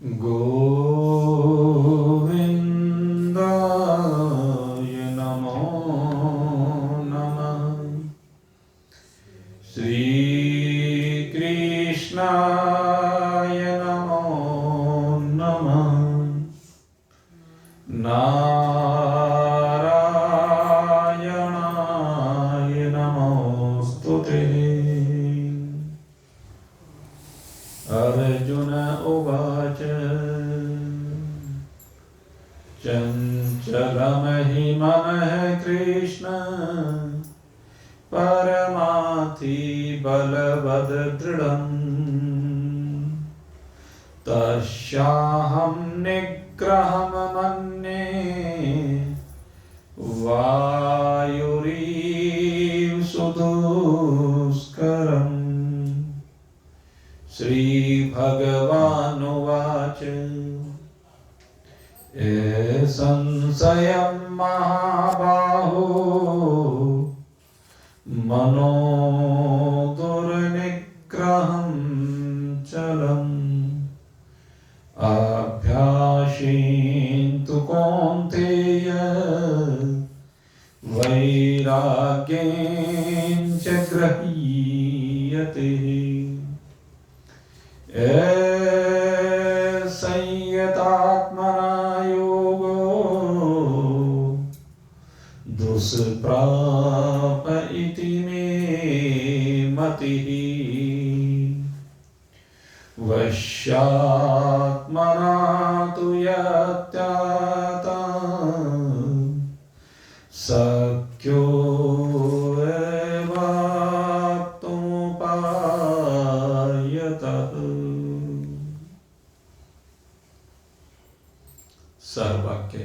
गोविन्दाय नमो नमः। श्रीकृष्णाय नमो नमः। नारायणाय नमोस्तुते। अर्जुन उवाच चञ्चलमहि मनः कृष्ण परमार्थि बलवदृढम् तस्याहं निग्रहं मन्ये वायुरिव सुदुष्करम्। श्रीभगवानुवाच संशयं महाबाहो मनो दुर्निग्रहं चलम् अभ्यासेन तु कौन्तेय वैराग्येन च गृह्यते। संयतात्मना योगो दुष्प्राप इति मे मतिः। वश्यात्मना तु यत्याता शक्यो एवाप्तुमुपायतः। सर्वज्ञ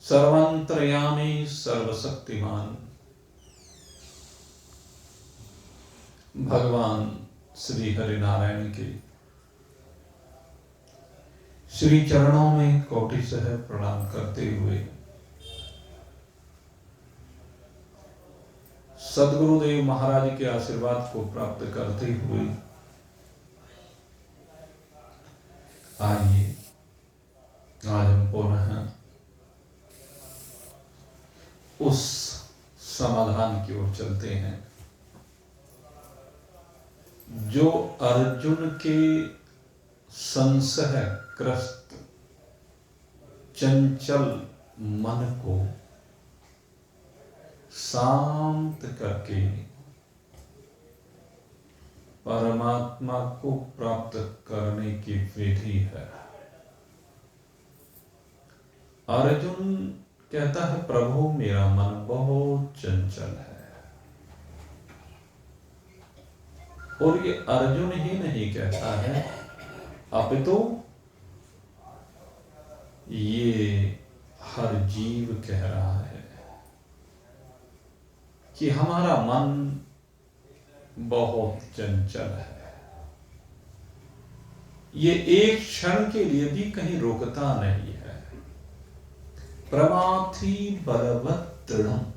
सर्वांतर्यामी सर्वशक्तिमान भगवान श्री हरिनारायण के श्री चरणों में कोटिशः प्रणाम करते हुए सद्गुरुदेव महाराज के आशीर्वाद को प्राप्त करते हुए आइए आज हम पुनः उस समाधान की ओर चलते हैं जो अर्जुन के संशयग्रस्त चंचल मन को शांत करके परमात्मा को प्राप्त करने की विधि है। अर्जुन कहता है प्रभु मेरा मन बहुत चंचल है। और ये अर्जुन ही नहीं कहता है अपितु ये हर जीव कह रहा है कि हमारा मन बहुत चंचल है। ये एक क्षण के लिए भी कहीं रुकता नहीं है। प्रमाथि बलवत् दृढ़म्,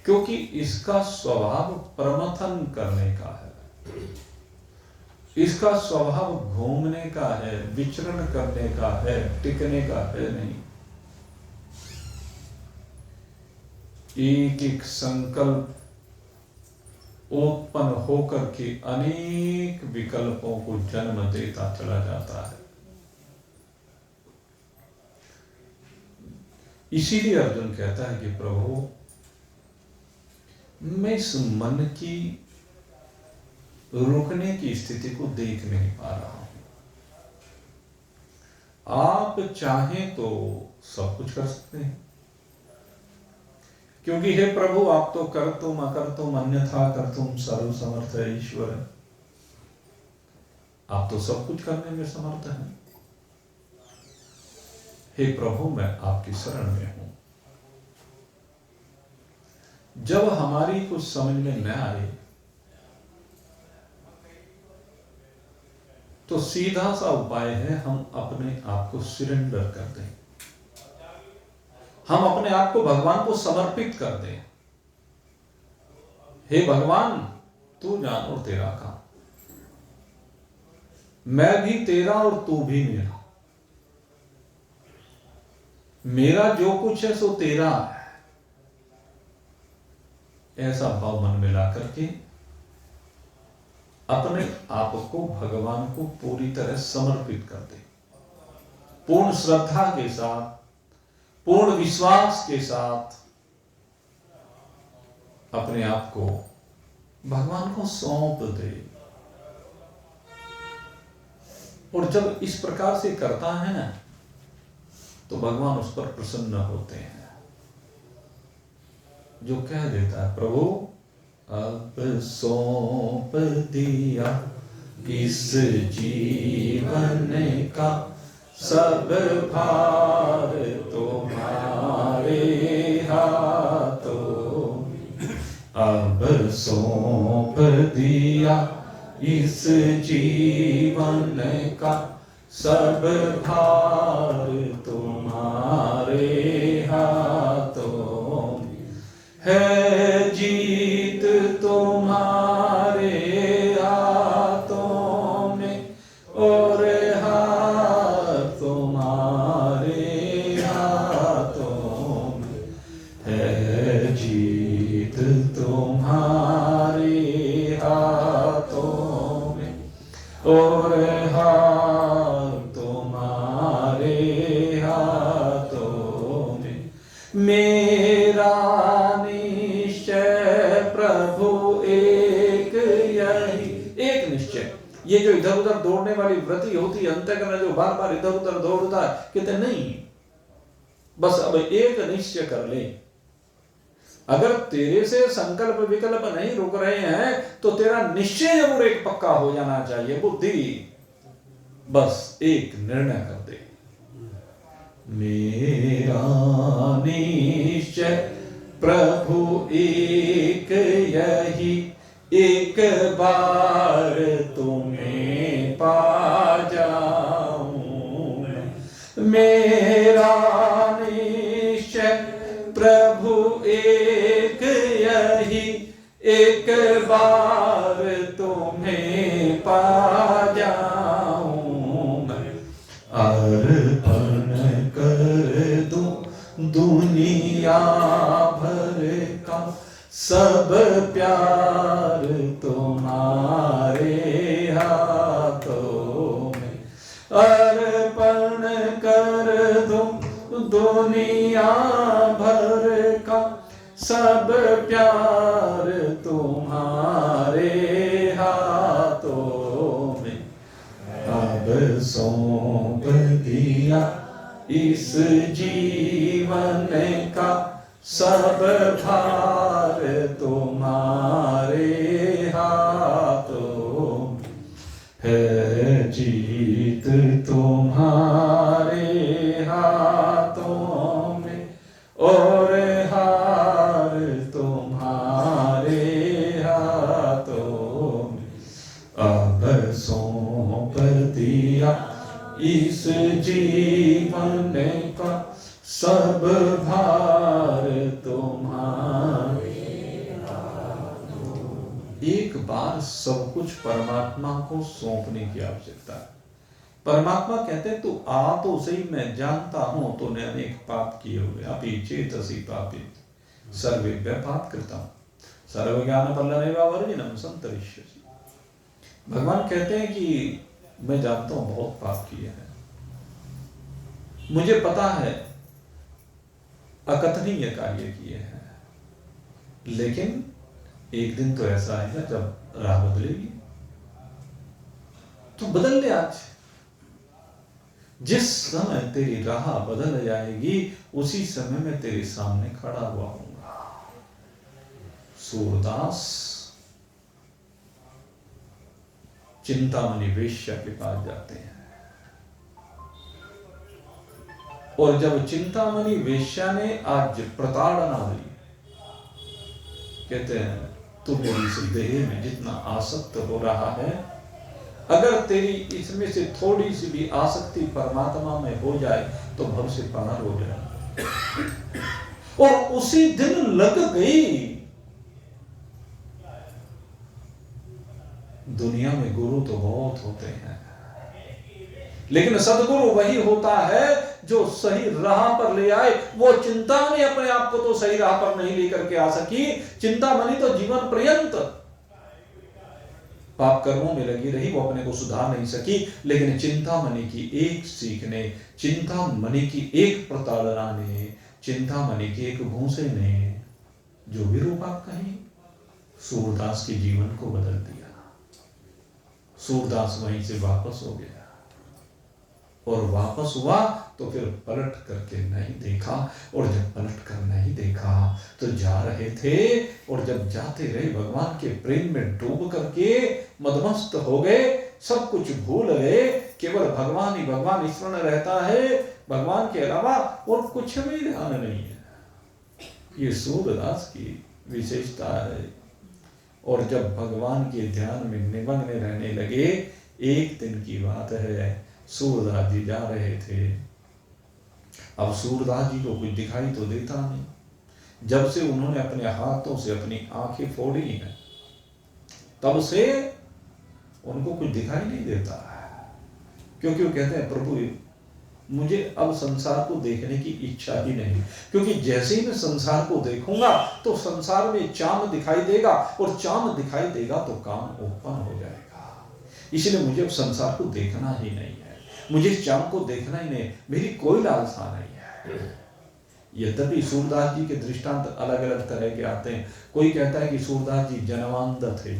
क्योंकि इसका स्वभाव प्रमथन करने का है। इसका स्वभाव घूमने का है, विचरण करने का है, टिकने का है नहीं। एक एक संकल्प उत्पन्न होकर के अनेक विकल्पों को जन्म देता चला जाता है। इसीलिए अर्जुन कहता है कि प्रभु मैं इस मन की रुकने की स्थिति को देख नहीं पा रहा हूं। आप चाहें तो सब कुछ कर सकते हैं, क्योंकि हे प्रभु आप तो कर्तुम अकर्तुम अन्यथा कर्तुम सर्व समर्थ ईश्वर है। आप तो सब कुछ करने में समर्थ हैं। हे प्रभु मैं आपकी शरण में हूं। जब हमारी कुछ समझ में न आए तो सीधा सा उपाय है हम अपने आप को सरेंडर कर दें, हम अपने आप को भगवान को समर्पित कर दें। हे भगवान तू जान और तेरा काम। मैं भी तेरा और तू भी मेरा। मेरा जो कुछ है सो तेरा है। ऐसा भाव मन में ला करके अपने आप को भगवान को पूरी तरह समर्पित कर दे। पूर्ण श्रद्धा के साथ, पूर्ण विश्वास के साथ अपने आप को भगवान को सौंप दे। और जब इस प्रकार से करता है ना, तो भगवान उस पर प्रसन्न होते हैं। जो कह देता है, प्रभु अब सौंप दिया इस जीवन का सब भार तुम्हारे हाथों। अब सौंप दिया इस जीवन का सब भार तुम्हारे हाथों। है जीत तुम्हारे हाथों में और हार तुम्हारे हाथों में। है जीत तुम्हारे हाथों में और हार तुम्हारे हाथों में। मेरा निश्चय प्रभु एक यही, एक निश्चय। ये जो इधर उधर दौड़ने वाली वृत्ति होती है अंतःकरण, जो बार बार इधर उधर दौड़ता है, कहते नहीं, बस अब एक निश्चय कर ले। अगर तेरे से संकल्प विकल्प नहीं रुक रहे हैं तो तेरा निश्चय जरूर एक पक्का हो जाना चाहिए। बुद्धि बस एक निर्णय कर दे, मेरा निश्चय प्रभु एक यही, एक बार तुम्हें पा जाऊं। मेरा निश्चय प्रभु एक यही, एक बार तुम्हें पा जाऊं। अर्पण कर दूं दुनिया भर का सब प्यार तुम्हारे हाथों में। अर्पण कर दूं दुनिया भर का सब प्यार तुम्हारे हाथों में। अब सौंप दिया इस जीवन का सब भार तुम्हारे हाथों में। है जीत तुम्हारे हाथों में और हार तुम्हारे हाथों में। अब सौंप दिया इस जीवन का सब भार तुम्हारे हाथों। एक बार सब कुछ परमात्मा को सौंपने की आवश्यकता है। परमात्मा कहते हैं तू आ तो सही, मैं जानता हूं तूने अनेक पाप किए हुए। अपि चेतसि पापेति सर्वेभ्यः पापकृतम् सर्वज्ञान फलमेव वर्जिनम् संतरिष्यसि। भगवान कहते हैं कि मैं जानता हूं बहुत पाप किए हैं, मुझे पता है अकथनीय कार्य किए हैं, लेकिन एक दिन तो ऐसा आएगा जब राह बदलेगी। तो बदल ले आज। जिस समय तेरी राह बदल जाएगी उसी समय मैं तेरे सामने खड़ा हुआ हूंगा। सूरदास चिंतामणि वेश्या के पास जाते हैं और जब चिंतामणि वेश्या ने आज प्रताड़ना दी, कहते हैं तू मेरी इस देह में जितना आसक्त हो रहा है, अगर तेरी इसमें से थोड़ी सी भी आसक्ति परमात्मा में हो जाए तो भव से पार हो जाए। और उसी दिन लग गई। दुनिया में गुरु तो बहुत होते हैं, लेकिन सदगुरु वही होता है जो सही राह पर ले आए। वो चिंतामणि अपने आप को तो सही राह पर नहीं लेकर के आ सकी, चिंतामणि तो जीवन पर्यंत पाप कर्मों में लगी रही, वो अपने को सुधार नहीं सकी। लेकिन चिंतामणि की एक सीख ने, चिंतामणि की एक प्रताड़ना ने, चिंतामणि के एक भूसे ने, जो भी रूप आप कहें, सूरदास के जीवन को बदल दिया। सूरदास वहीं से वापस हो गया, और वापस हुआ तो फिर पलट करके नहीं देखा। और जब पलट कर नहीं देखा तो जा रहे थे, और जब जाते रहे भगवान के प्रेम में डूब करके मदमस्त हो गए, सब कुछ भूल गए, केवल भगवान ही भगवान स्मरण रहता है, भगवान के अलावा और कुछ भी ध्यान नहीं है। ये सूरदास की विशेषता है। और जब भगवान के ध्यान में निमग्न रहने लगे, एक दिन की बात है, सूरदास जी जा रहे थे। अब सूरदास जी को कुछ दिखाई तो देता नहीं, जब से उन्होंने अपने हाथों से अपनी आंखें फोड़ी हैं, तब से उनको कुछ दिखाई नहीं देता है। क्योंकि वो कहते हैं, प्रभु मुझे अब संसार को देखने की इच्छा ही नहीं, क्योंकि जैसे ही मैं संसार को देखूंगा तो संसार में चाम दिखाई देगा, और चाम दिखाई देगा तो काम उत्पन्न हो जाएगा। इसलिए मुझे अब संसार को देखना ही नहीं है, मुझे चाम को देखना ही नहीं, मेरी कोई लालसा नहीं है। यद्यपि सूरदास जी के दृष्टांत अलग अलग तरह के आते हैं। कोई कहता है कि सूरदास जी जन्मांध थे,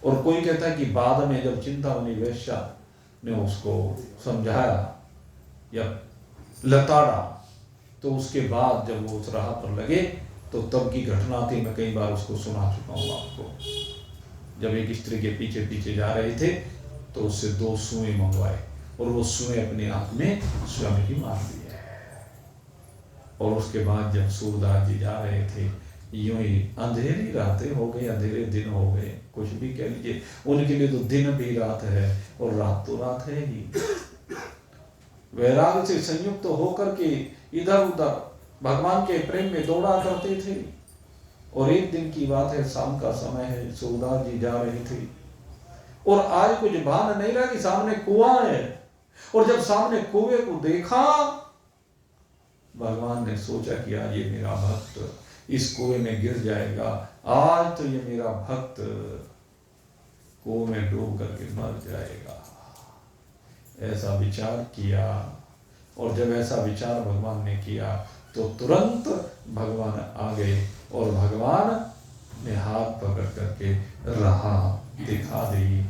और कोई कहता है कि बाद में जब चिंतामणि वैश्या ने उसको समझाया या लताड़ा, तो उसके बाद जब वो उस राह पर लगे तो तब की घटना थी। मैं कई बार उसको सुना चुका हूँ आपको। जब एक स्त्री के पीछे पीछे जा रहे थे तो उससे 2 सुएं मंगवाए, और वो सुएं अपने आप में स्वयं ही मार दिए। और उसके बाद जब सूरदास जी जा रहे थे, यूं ही अंधेरी रातें हो गई, अंधेरे दिन हो गए, कुछ भी कह लीजिए, उनके लिए तो दिन भी रात है और रात तो रात है ही। वैराग्य से संयुक्त होकर के इधर उधर भगवान के प्रेम में दौड़ा करते थे। और एक दिन की बात है, शाम का समय है, सूरदास जी जा रहे थे, और आज कुछ भान नहीं रहा कि सामने कुआं है। और जब सामने कुएं को देखा, भगवान ने सोचा कि आज ये मेरा भक्त इस कुएं में गिर जाएगा, आज तो ये मेरा भक्त कुएं में डूब करके मर जाएगा। ऐसा विचार किया, और जब ऐसा विचार भगवान ने किया तो तुरंत भगवान आ गए, और भगवान ने हाथ पकड़ करके राह दिखा दी।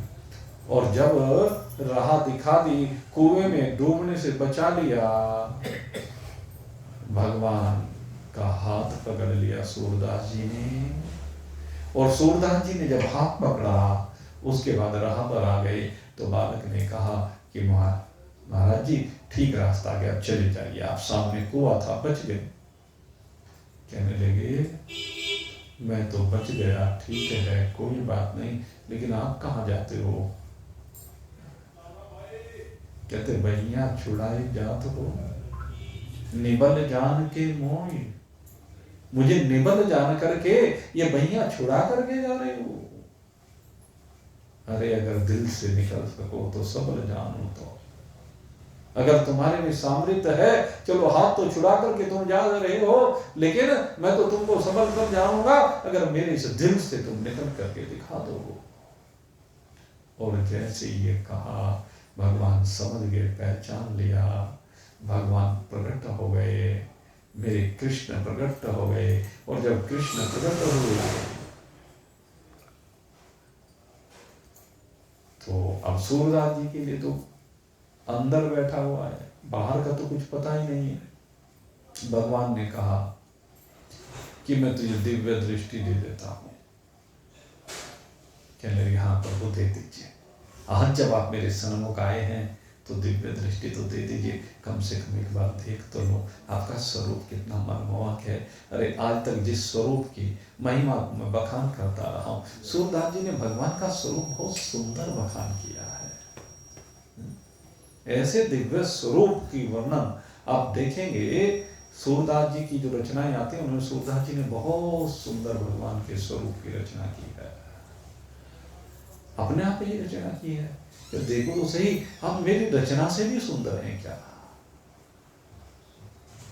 और जब राह दिखा दी, कुएं में डूबने से बचा लिया, भगवान का हाथ पकड़ लिया सूरदास जी ने। और सूरदास जी ने जब हाथ पकड़ा, उसके बाद राह पर आ गए, तो बालक ने कहा कि महाराज जी ठीक रास्ता गया, चले जाइए, आप सामने कुआं था, बच गए। कहने लगे, मैं तो बच गया, ठीक है, कोई बात नहीं, लेकिन आप कहाँ जाते हो? कहते, भैया छुड़ाए जात हो, निबल जान के मोई। मुझे निबल जान करके ये भैया छुड़ा करके जा रहे हो? अरे अगर दिल से निकल सको तो सबल जानो। तो अगर तुम्हारे में सामर्थ्य है, चलो हाथ तो छुड़ा करके तुम जा रहे हो, लेकिन मैं तो तुमको सबल कर जाऊंगा अगर मेरे इस दिल से तुम निकल करके दिखा दो। और जैसे ये कहा, भगवान समझ गए, पहचान लिया, भगवान प्रकट हो गए, मेरे कृष्ण प्रकट हो गए। और जब कृष्ण प्रकट हुए तो अब सूरदास जी के लिए तो अंदर बैठा हुआ है, बाहर का तो कुछ पता ही नहीं है। भगवान ने कहा कि मैं तुझे दिव्य दृष्टि दे देता हूं। कहने लगे, हाँ प्रभु दे दीजिए, आज जब आप मेरे सन्मुख आए हैं तो दिव्य दृष्टि तो दे दीजिए, कम से कम एक बार देख तो लो, आपका स्वरूप कितना मनमोहक है। अरे आज तक जिस स्वरूप की महिमा मैं बखान करता रहा हूँ, सूरदास जी ने भगवान का स्वरूप बहुत सुंदर बखान किया है। ऐसे दिव्य स्वरूप की वर्णन आप देखेंगे, सूरदास जी की जो रचनाएं आती हैं, उन्होंने सूरदास जी ने बहुत सुंदर भगवान के स्वरूप की रचना की है। अपने आप ही रचना की है। तो देखो तो सही, हम मेरी रचना से भी सुंदर हैं क्या?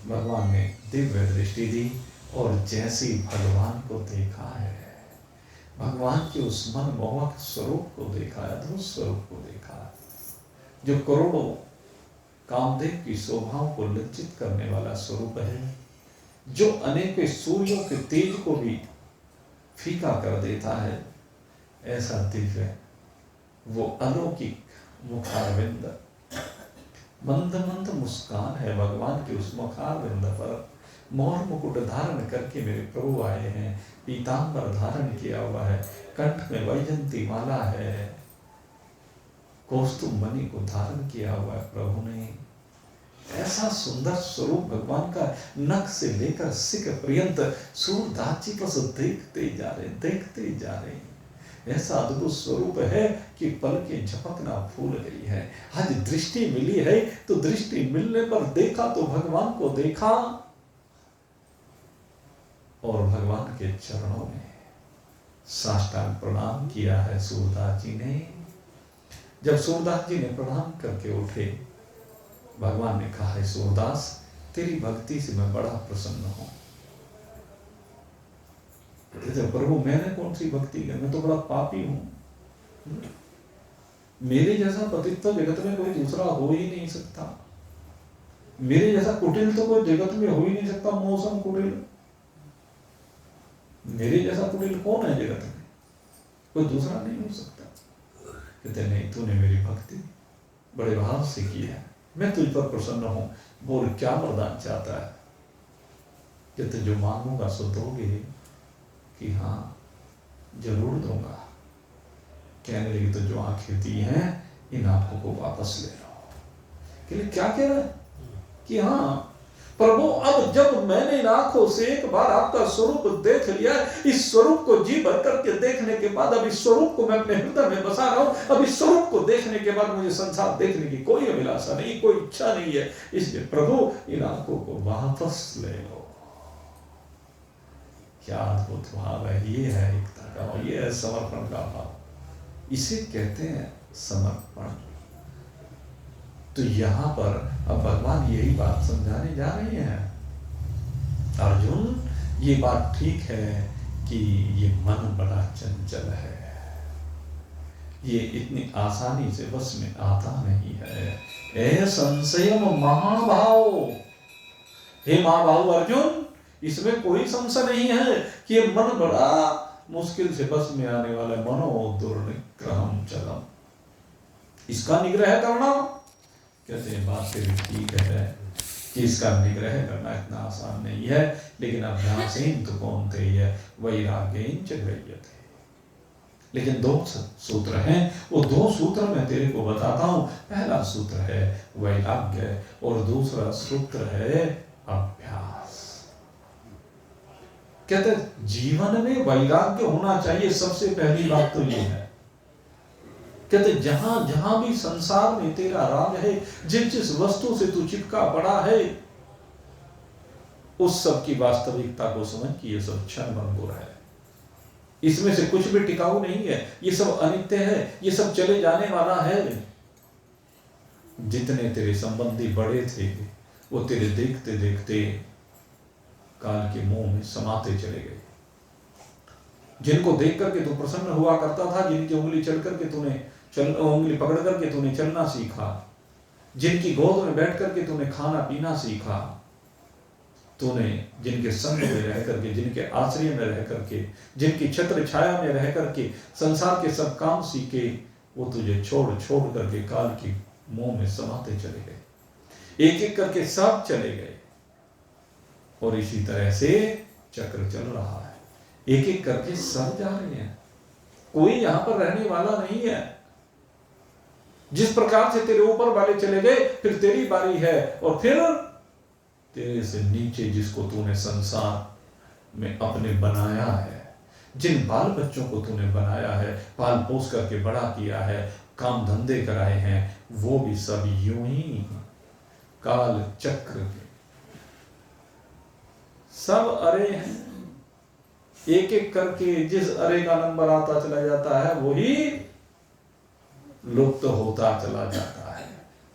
भगवान ने दिव्य दृष्टि दी और जैसी भगवान को देखा है, भगवान के उस मनमोहक स्वरूप को देखा है, अद्भुत स्वरूप को देखा है, जो करोड़ों कामदेव की शोभाओं को लज्जित करने वाला स्वरूप है, जो अनेक सूर्यों के तेज को भी फीका कर देता है। ऐसा दिव्य वो अलौकिक मुखारविंद, मंद मंद मुस्कान है भगवान के उस मुखारविंद पर। मोर मुकुट धारण करके मेरे प्रभु आए हैं, पीतांबर धारण किया हुआ है, कंठ में वैजंती माला है, कौस्तुभ मणि को धारण किया हुआ है प्रभु ने। ऐसा सुंदर स्वरूप भगवान का नख से लेकर सिक पर्यंत सूरदास जी बस देखते जा रहे, देखते जा रहे। ऐसा अद्भुत स्वरूप है कि पलकें झपकना भूल गई है। आज दृष्टि मिली है तो दृष्टि मिलने पर देखा तो भगवान को देखा, और भगवान के चरणों में साष्टांग प्रणाम किया है सूरदास जी ने। जब सूरदास जी ने प्रणाम करके उठे, भगवान ने कहा है सूरदास, तेरी भक्ति से मैं बड़ा प्रसन्न हूं। प्रभु मैंने कौन सी भक्ति की, मैं तो बड़ा पापी हूं, मेरे जैसा पतित्व जगत में कोई दूसरा हो ही नहीं सकता, मेरे जैसा कुटिल तो कोई जगत में हो ही नहीं सकता। मौसम कुटिल, मेरे जैसा कुटिल कौन है जगत में, कोई दूसरा नहीं हो सकता। कहते नहीं, तूने मेरी भक्ति बड़े भाव से की है, मैं तुझ पर प्रसन्न हूं। बोल क्या वरदान चाहता है? कहते जो मांगूंगा सो दोगे? कि हाँ जरूर दूंगा। कहने लगी तो जो आंखें दी हैं इन आंखों को वापस ले लो। के लिए क्या कह रहा है कि हाँ प्रभु, अब जब मैंने इन आंखों से एक बार आपका स्वरूप देख लिया, इस स्वरूप को जी भर करके देखने के बाद अब इस स्वरूप को मैं अपने हृदय में बसा रहा हूं। अब इस स्वरूप को देखने के बाद मुझे संसार देखने की कोई अभिलाषा नहीं, कोई इच्छा नहीं है। इसलिए प्रभु इन आंखों को वापस ले लो। क्या अद्भुत भाव है! ये है एकता का भाव, ये है समर्पण का भाव, इसे कहते हैं समर्पण। तो यहां पर अब भगवान यही बात समझाने जा रहे हैं, अर्जुन ये बात ठीक है कि ये मन बड़ा चंचल है, ये इतनी आसानी से बस में आता नहीं है। ए संशयम महाभाव, हे महाभाव अर्जुन, इसमें कोई संशय नहीं है कि ये मन बड़ा मुश्किल से बस में आने वाला है। मनो दुर्निग्रहम चलम, इसका निग्रह करना, कहते हैं बात तेरी ठीक है कि इसका निग्रह करना इतना आसान नहीं है, लेकिन अभ्यासेन तु कौन्तेय वैराग्येन च गृह्यते। लेकिन दो सूत्र हैं, वो दो सूत्र मैं तेरे को बताता हूं। पहला सूत्र है वैराग्य और दूसरा सूत्र है अभ्यास। कहते जीवन में वैराग्य होना चाहिए, सबसे पहली बात तो ये है। कहते जहां जहां भी संसार में तेरा राग है, जिस जिस वस्तु से तू चिपका पड़ा है, उस सब की वास्तविकता को समझ कि ये सब क्षण भंगुर है, इसमें से कुछ भी टिकाऊ नहीं है, ये सब अनित्य है, ये सब चले जाने वाला है। जितने तेरे संबंधी बड़े थे वो तेरे देखते देखते काल के मोह में समाते चले गए। जिनको देख करके तू प्रसन्न हुआ करता था, जिनकी उंगली चढ़ करके तूने उंगली पकड़ करके तूने चलना सीखा, जिनकी गोद में बैठ करके तूने खाना पीना सीखा, तूने जिनके संग में रह करके, जिनके आश्रय में रह करके, जिनकी छत्र छाया में रह करके संसार के सब काम सीखे, वो तुझे छोड़ छोड़ करके काल की मोह में समाते चले गए। एक एक करके सब चले गए और इसी तरह से चक्र चल रहा है, एक एक करके सब जा रहे हैं, कोई यहां पर रहने वाला नहीं है। जिस प्रकार से तेरे ऊपर वाले चले गए, फिर तेरी बारी है, और फिर तेरे से नीचे जिसको तूने संसार में अपने बनाया है, जिन बाल बच्चों को तूने बनाया है, पाल पोस करके बड़ा किया है, काम धंधे कराए हैं, वो भी सब यूं ही काल चक्र के सब अरे हैं। एक एक करके जिस अरे का नंबर आता चला जाता है वही लुप्त होता चला जाता है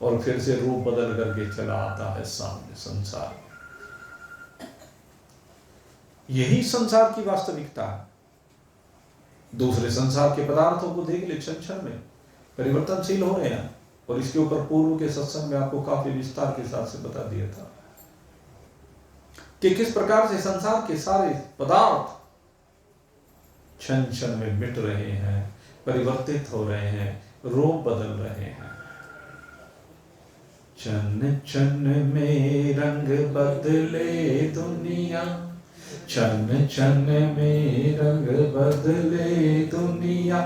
और फिर से रूप बदल करके चला आता है सामने संसार। यही संसार की वास्तविकता है। दूसरे संसार के पदार्थों को देख ले, क्षण क्षण में परिवर्तनशील हो रहे हैं। और इसके ऊपर पूर्व के सत्संग में आपको काफी विस्तार के साथ से बता दिया था कि किस प्रकार से संसार के सारे पदार्थ क्षण क्षण में मिट रहे हैं, परिवर्तित हो रहे हैं, रूप बदल रहे हैं। क्षण क्षण में रंग बदले दुनिया, क्षण क्षण में रंग बदले दुनिया,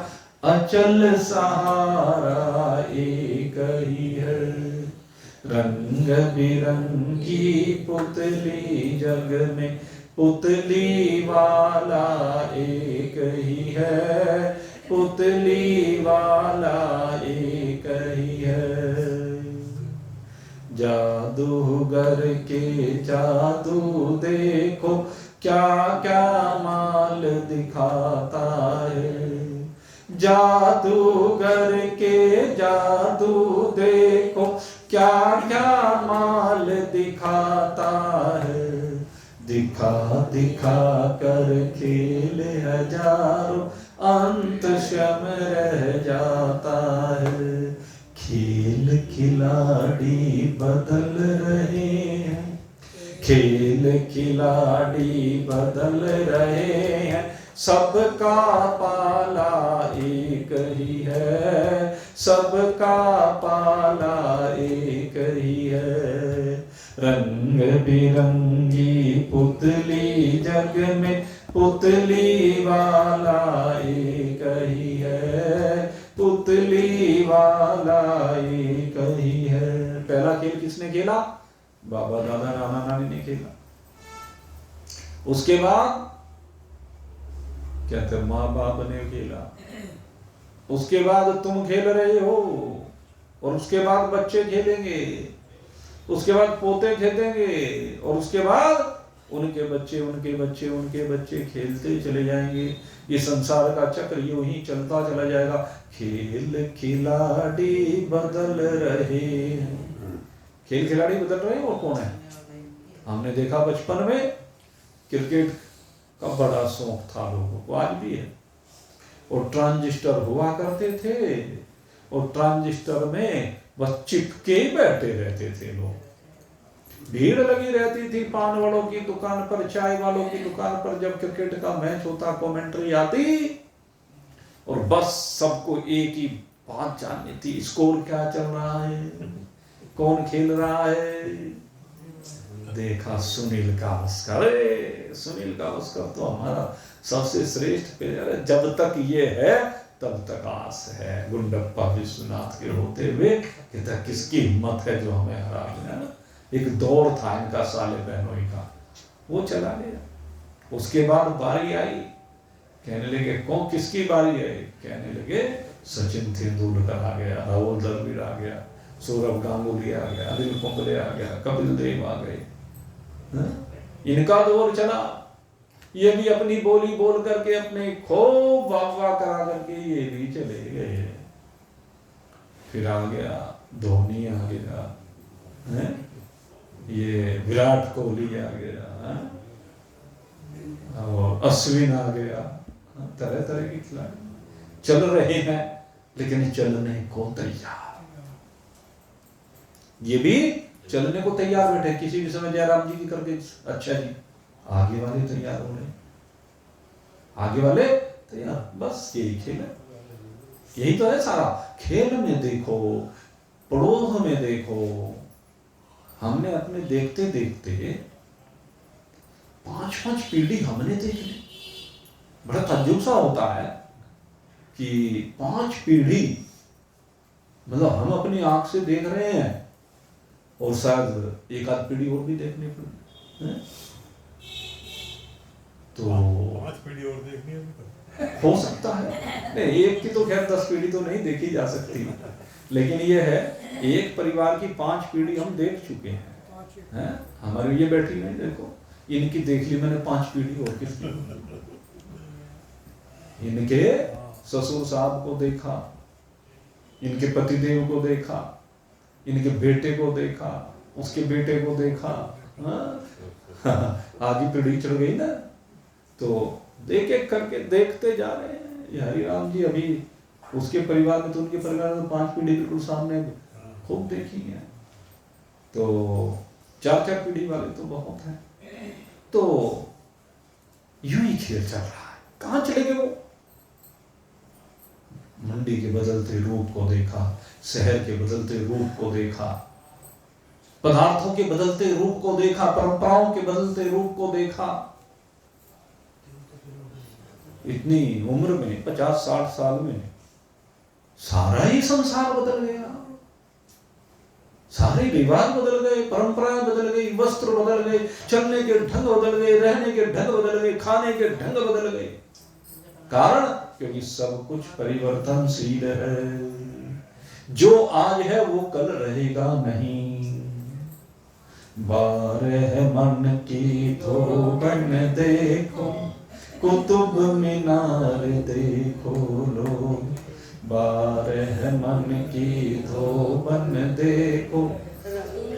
अचल सहारा एक ही है। रंग बिरंगी पुतली जग में, पुतली वाला एक ही है, पुतली वाला एक ही है। जादूगर के जादू देखो, क्या क्या माल दिखाता है। जादूगर के जादू देखो, क्या क्या माल दिखाता है। दिखा दिखा कर खेल हजारों, अंत क्षम रह जाता है। खेल खिलाड़ी बदल रहे हैं, खेल खिलाड़ी बदल रहे हैं, सबका पाला एक ही है, सबका पाला एक ही है। रंग बिरंगी पुतली जग में, पुतली वाला एक ही है, पुतली वाला एक ही है। पहला खेल किसने खेला? बाबा दादा नाना नानी ने खेला। उसके बाद कहते माँ बाप ने खेला। उसके बाद तुम खेल रहे हो, और उसके बाद बच्चे खेलेंगे, उसके बाद पोते खेलेंगे, और उसके बाद उनके बच्चे उनके बच्चे उनके बच्चे खेलते चले जाएंगे। ये संसार का चक्र यूं ही चलता चला जाएगा। खेल खिलाड़ी बदल रहे हैं। खेल खिलाड़ी बदल रहे हैं। वो कौन है? हमने देखा बचपन में क्रिकेट का बड़ा शौक था लोगों को, आज भी है। और ट्रांजिस्टर हुआ करते थे, और ट्रांजिस्टर में बस चिपके बैठे रहते थे लोग। भीड़ लगी रहती थी पान वालों की दुकान पर, चाय वालों की दुकान पर। जब क्रिकेट का मैच होता, कमेंट्री आती, और बस सबको एक ही बात जाननी थी, स्कोर क्या चल रहा है, कौन खेल रहा है। देखा सुनील गावस्कर, सुनील गावस्कर तो हमारा सबसे श्रेष्ठ प्लेयर है। जब तक ये है तब तक आस है। गुंडप्पा विश्वनाथ के होते हुए कहता किसकी हिम्मत है जो हमें हरा दिया। एक दौर था इनका साले बहनोई का, वो चला गया। उसके बाद बारी आई, कहने लगे कौन किसकी बारी है? कहने लगे सचिन तेंदुलकर आ गया, राहुल द्रविड़ आ गया, सौरभ गांगुली आ गया, अनिल कुंबले आ गया, कपिल देव आ गए। इनका दौर चला। ये भी अपनी बोली बोल करके अपने खूब वाह करा करके ये भी चले गए। फिर आ गया धोनी, आ गया ये विराट कोहली, आ गया और अश्विन आ गया। तरह तरह के खिलाड़ी चल रहे हैं, लेकिन चलने को तैयार, ये भी चलने को तैयार बैठे। किसी भी समय जयराम जी की करके अच्छा जी, आगे वाले तैयार हो रहे, आगे वाले तैयार। बस यही खेल है, यही तो है सारा खेल। में देखो, पड़ोस में देखो, हमने अपने देखते देखते 5-5 पीढ़ी हमने देख ली। बड़ा ताज्जुब सा होता है कि 5 पीढ़ी, मतलब हम अपनी आंख से देख रहे हैं, और शायद एक आध पीढ़ी और भी देखने को तो 5 पीढ़ी और देखनी है हो सकता है। नहीं, एक की तो खैर 10 पीढ़ी तो नहीं देखी जा सकती, लेकिन ये है एक परिवार की 5 पीढ़ी हम देख चुके हैं। हमारी ये बैठी नहीं, देखो इनकी देख ली मैंने 5 पीढ़ी और किसकी। इनके ससुर साहब को देखा, इनके पतिदेव को देखा, इनके बेटे को देखा, उसके बेटे को देखा, आगे पीढ़ी चढ़ गई ना। तो एक एक करके देखते जा रहे हैं। ये हरिराम जी अभी उसके परिवार में तो उनके परिवार में 5 पीढ़ी बिल्कुल सामने खूब देखी है। तो 4-4 पीढ़ी वाले तो बहुत हैं। तो यूं ही खेल चल रहा है। कहाँ चले गए वो? मंडी के बदलते रूप को देखा, शहर के बदलते रूप को देखा, पदार्थों के बदलते रूप को देखा, परंपराओं के बदलते रूप को देखा। इतनी उम्र में 50-60 साल में सारा ही संसार बदल गया। सारे रिवाज बदल गए, परंपराएं बदल गई, वस्त्र बदल गए, चलने के ढंग बदल गए, रहने के ढंग बदल गए, खाने के ढंग बदल गए। कारण क्योंकि सब कुछ परिवर्तनशील है। जो आज है वो कल रहेगा नहीं। बारह मन की धोबन देखो, कुतुब मीनार देखो लोग। बारह मन की धोबन देखो,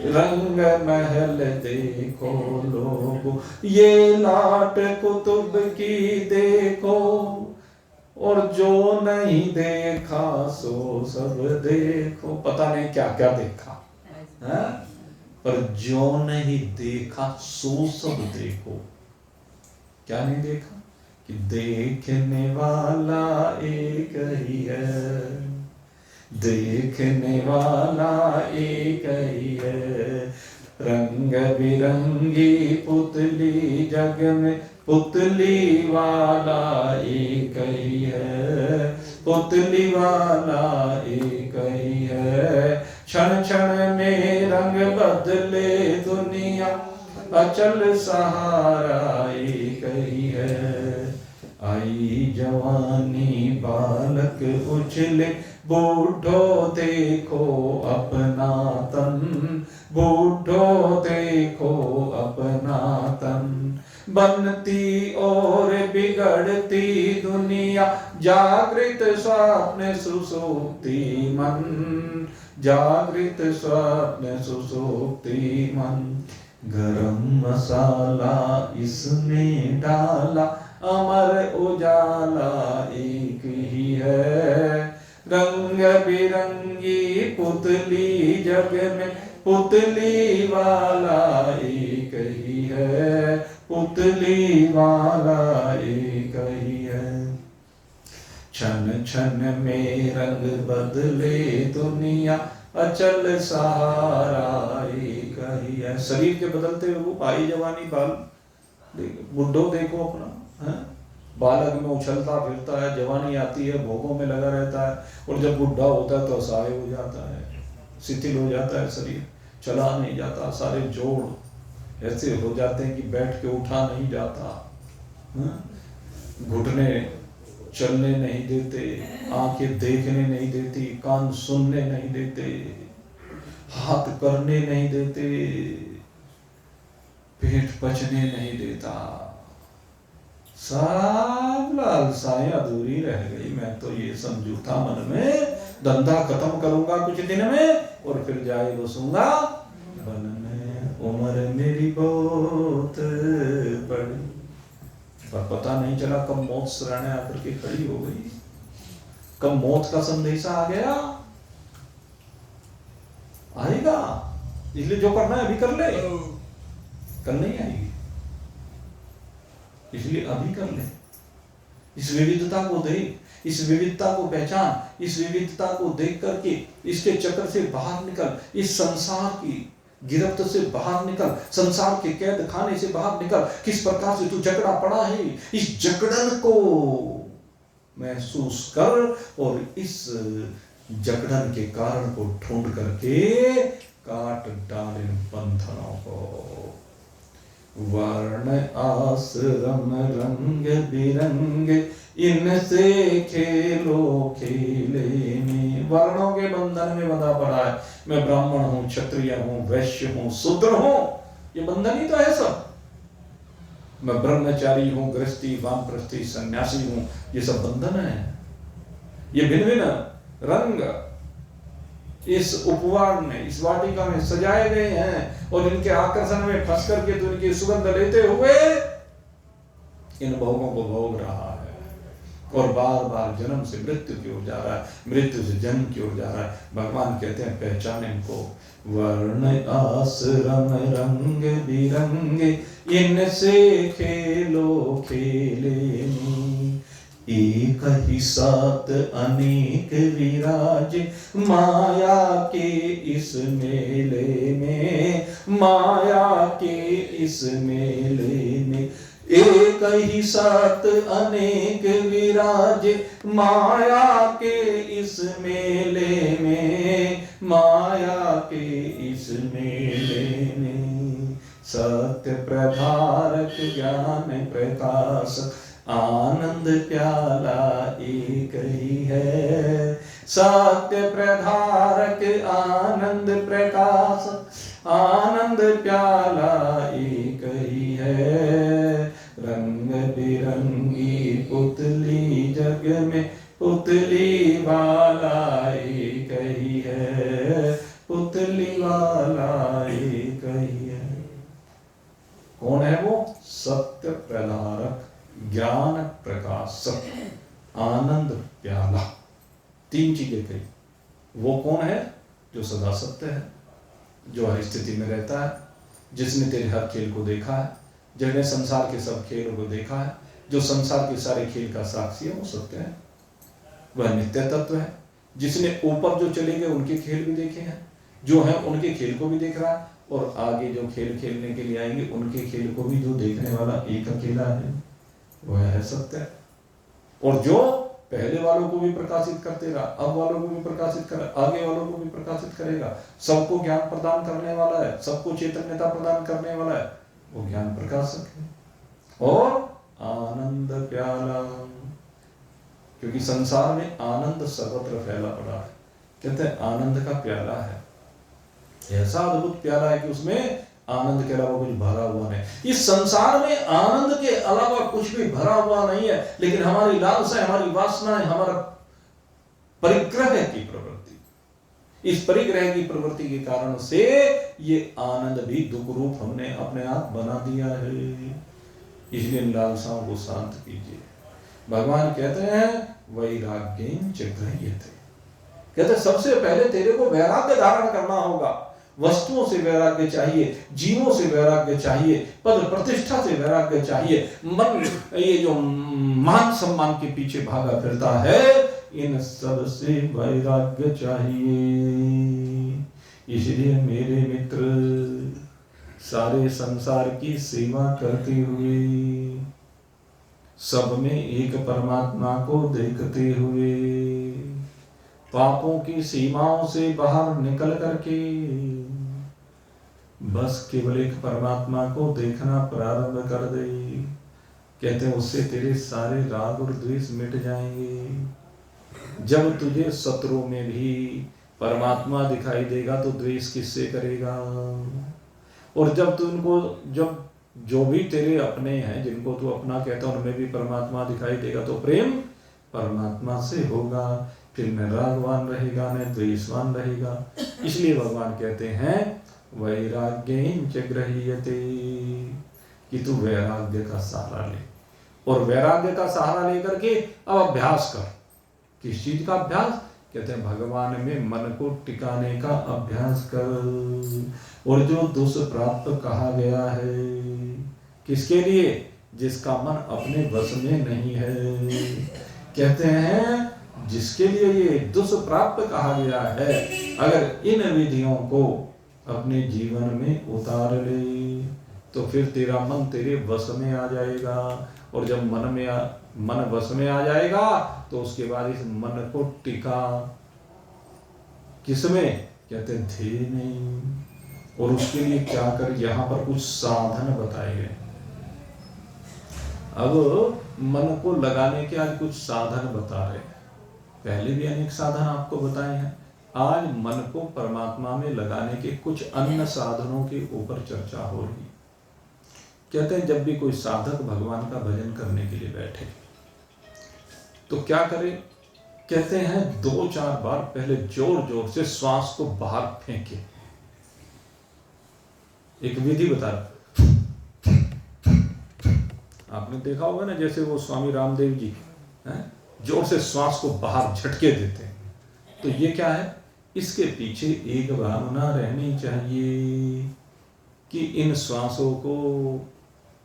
रंग महल देखो लोगो। ये लाट कुतुब की देखो, और जो नहीं देखा सो सब देखो। पता नहीं क्या क्या देखा है, पर जो नहीं देखा सो सब देखो। क्या नहीं देखा? कि देखने वाला एक ही है, देखने वाला एक ही है। रंग बिरंगी पुतली जग में, पुतली वाला एक ही है, पुतली वाला एक ही है। क्षण क्षण में रंग बदले दुनिया, अचल सहारा एक ही है। आई जवानी बालक उछले, बूढ़ो देखो अपना तन, बूढ़ो देखो अपना तन। बनती और बिगड़ती दुनिया, जागृत स्वप्न सुसुप्ति मन, जागृत स्वप्न सुसुप्ति मन। गरम मसाला इसने डाला, अमर उजाला एक ही है। रंग बिरंगी पुतली जग में, पुतली वाला एक ही है, पुतली वाला एक ही है। क्षण क्षण में रंग बदले दुनिया, अचल सहारा एक ही है। शरीर के बदलते रूप, आई जवानी बाल, बुढ़ो देखो अपना है? बालक में उछलता फिरता है, जवानी आती है भोगों में लगा रहता है, और जब बुढ़ा होता है तो असहाय हो जाता है, शिथिल हो जाता है शरीर, चला नहीं जाता। सारे जोड़ ऐसे हो जाते हैं कि बैठ के उठा नहीं जाता, घुटने चलने नहीं देते, आंखें देखने नहीं देती, कान सुनने नहीं देते, हाथ करने नहीं देते, पेट पचने नहीं देता। सब लालसाएं अधूरी रह गई। मैं तो ये समझू था मन में, धंधा खत्म करूंगा कुछ दिन में और फिर जाए बसूंगा वन में। उम्र मेरी बहुत बड़ी, पर पता नहीं चला कब मौत सराहने आकर के खड़ी हो गई, कब मौत का संदेशा आ गया। आएगा, इसलिए जो करना है अभी कर ले, कल नहीं आएगी, इसलिए अभी कर ले। इस विविधता को देख, इस विविधता को पहचान, इस विविधता को देख करके इसके चक्कर से बाहर निकल, इस संसार की गिरफ्त से बाहर निकल, संसार के कैद खाने से बाहर निकल। किस प्रकार से तू जकड़ा पड़ा है, इस जकड़न को महसूस कर और इस जकड़न के कारण को ढूंढ करके काट डाल इन बंधनों को। वर्ण आश्रम रंग बिरंगे, इनसे खेलो खेले में। वर्णों के बंधन में बंधा पड़ा है। मैं ब्राह्मण हूं, क्षत्रिय हूं, वैश्य हूं, शूद्र हूं, ये बंधन ही तो है सब। मैं ब्रह्मचारी हूं, गृहस्थी, वानप्रस्थी, सन्यासी हूं, ये सब बंधन है। ये भिन्न भिन्न रंग इस उपवार में, इस वाटिका में सजाए गए हैं, और इनके आकर्षण में फंस करके तो इनकी सुगंध लेते हुए इन भोगों को भोग रहा है, और बार बार जन्म से मृत्यु की ओर जा रहा है, मृत्यु से जन्म की ओर जा रहा है। भगवान कहते हैं पहचाने इनको। वर्ण आश्रम रंग बिरंगे, इनसे खेलो खेले नी, एक ही साथ अनेक विराज माया के इस मेले में, माया के इस मेले में। एक ही साथ अनेक विराज माया के इस मेले में, माया के इस मेले में। सत्य प्रधारक ज्ञान प्रकाश आनंद प्याला एक ही है, सत्य प्रधारक आनंद प्रकाश आनंद प्याला एक ही है। रंग बिरंगी पुतली जग में, पुतली वाला एक ही है, पुतली वाला एक ही है। कौन है वो? सत्य प्रधारक ज्ञान प्रकाशक आनंद प्याला। तीन चीजें कही। वो कौन है? जो सदा सत्य है, जो हर स्थिति में रहता है, जिसने तेरे हर खेल को देखा है, जिसने संसार के सब खेलों को देखा है, जो संसार के सारे खेल का साक्षी है, वो सत्य है, वह नित्य तत्व है। जिसने ऊपर जो चले गए उनके खेल भी देखे हैं, जो है उनके खेल को भी देख रहा है, और आगे जो खेल खेलने के लिए आएंगे उनके खेल को भी जो देखने वाला एक अकेला है, वह है सत्य। और जो पहले वालों को भी प्रकाशित करते रहा, अब वालों को भी प्रकाशित कर, आगे वालों को भी प्रकाशित करेगा, सबको ज्ञान प्रदान करने वाला है, सबको चैतन्यता प्रदान करने वाला है, वो ज्ञान प्रकाशक है। और आनंद प्याला, क्योंकि संसार में आनंद सर्वत्र फैला पड़ा है। कहते हैं आनंद का प्याला है, ऐसा अद्भुत प्याला है कि उसमें आनंद के अलावा कुछ भरा हुआ नहीं। इस संसार में आनंद के अलावा कुछ भी भरा हुआ नहीं है, लेकिन हमारी लालसा, हमारी वासना, हमारा परिग्रह की प्रवृत्ति, इस परिग्रह की प्रवृत्ति के कारण से ये आनंद भी दुख रूप हमने अपने आप बना दिया है। इसलिए इन लालसाओं को शांत कीजिए। भगवान कहते हैं वैराग्येन च गृह्यते, कहते सबसे पहले तेरे को वैराग्य धारण करना होगा। वस्तुओं से वैराग्य चाहिए, जीवों से वैराग्य चाहिए, पद प्रतिष्ठा से वैराग्य चाहिए। मन ये जो मान सम्मान के पीछे भागा फिरता है, इन सब से वैराग्य चाहिए। इसलिए मेरे मित्र, सारे संसार की सेवा करते हुए, सब में एक परमात्मा को देखते हुए, पापों की सीमाओं से बाहर निकल करके बस केवल एक परमात्मा को देखना प्रारंभ कर दे। कहते हैं उससे तेरे सारे राग और द्वेष मिट जाएंगे। जब तुझे शत्रुओं में भी परमात्मा दिखाई देगा तो द्वेष किससे करेगा? और जब तू उनको, जब जो भी तेरे अपने हैं जिनको तू अपना कहता है उनमें भी परमात्मा दिखाई देगा तो प्रेम परमात्मा से होगा। फिर न रागवान रहेगा न द्वेषवान रहेगा। इसलिए भगवान कहते हैं वैराग्येन च गृह्यते, कि तू वैराग्य का सहारा ले। और वैराग्य का सहारा लेकर के अब अभ्यास कर। किस चीज का अभ्यास? कहते हैं भगवान में मन को टिकाने का अभ्यास कर। और जो दुष्प्राप्त कहा गया है, किसके लिए? जिसका मन अपने वश में नहीं है। कहते हैं जिसके लिए ये दुष्प्राप्त कहा गया है, अगर इन विधियों को अपने जीवन में उतार ले तो फिर तेरा मन तेरे वश में आ जाएगा। और जब मन वश में आ जाएगा तो उसके बाद इस मन को टिका किसमें? कहते हैं ध्येय में। और उसके लिए क्या कर, यहाँ पर कुछ साधन बताए गए। अब मन को लगाने के आज कुछ साधन बता रहे हैं। पहले भी अनेक साधन आपको बताए हैं। आज मन को परमात्मा में लगाने के कुछ अन्य साधनों के ऊपर चर्चा हो रही। कहते हैं जब भी कोई साधक भगवान का भजन करने के लिए बैठे तो क्या करे? कहते हैं 2-4 बार पहले जोर जोर से श्वास को बाहर फेंके। एक विधि बता रहा, आपने देखा होगा ना, जैसे वो स्वामी रामदेव जी हैं, जोर से श्वास को बाहर झटके देते हैं। तो ये क्या है, इसके पीछे एक भावना रहनी चाहिए कि इन श्वासों को